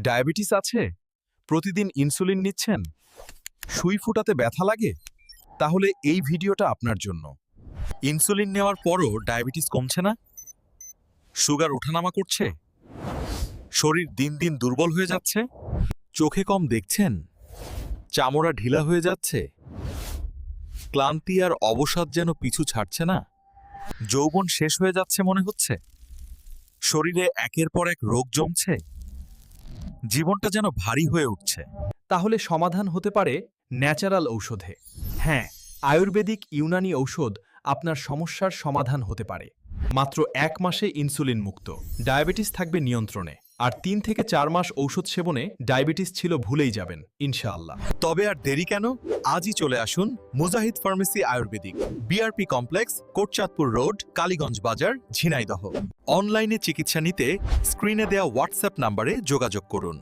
Diabetes আছে? প্রতিদিন insulin নিচ্ছেন? সুই ফুটাতে ব্যথা লাগে? তাহলে এই ভিডিওটা আপনার জন্য। ইনসুলিন নেওয়ার পরও ডায়াবেটিস কমছে না? সুগার ওঠানামা করছে? শরীর দিন দিন দুর্বল হয়ে যাচ্ছে? চোখে কম দেখছেন? চামড়া ঢিলা হয়ে যাচ্ছে? ক্লান্তি আর অবসাদ যেন পিছু ছাড়ছে না? যৌবন শেষ হয়ে যাচ্ছে মনে হচ্ছে? শরীরে একের পর এক রোগ জমছে? জীবনটা যেন ভারী হয়ে উঠছে। তাহলে সমাধান হতে পারে ন্যাচারাল ঔষধে। হ্যাঁ, আয়ুর্বেদিক ইউনানি ঔষধ আপনার সমস্যার সমাধান হতে পারে। মাত্র 1 মাসে ইনসুলিন মুক্ত, ডায়াবেটিস থাকবে নিয়ন্ত্রণে। আর 3 থেকে 4 মাস ঔষধ সেবনে ডায়াবেটিস ছিল ভুলেই যাবেন ইনশাআল্লাহ। তবে আর দেরি কেন? আজই চলে আসুন Mujahid pharmacy ayurvedic, BRP complex, Kotchandpur road, Kaliganj Bazar, Jhenaidah. অনলাইনে চিকিৎসা নিতে স্ক্রিনে দেওয়া হোয়াটসঅ্যাপ নম্বরে যোগাযোগ করুন।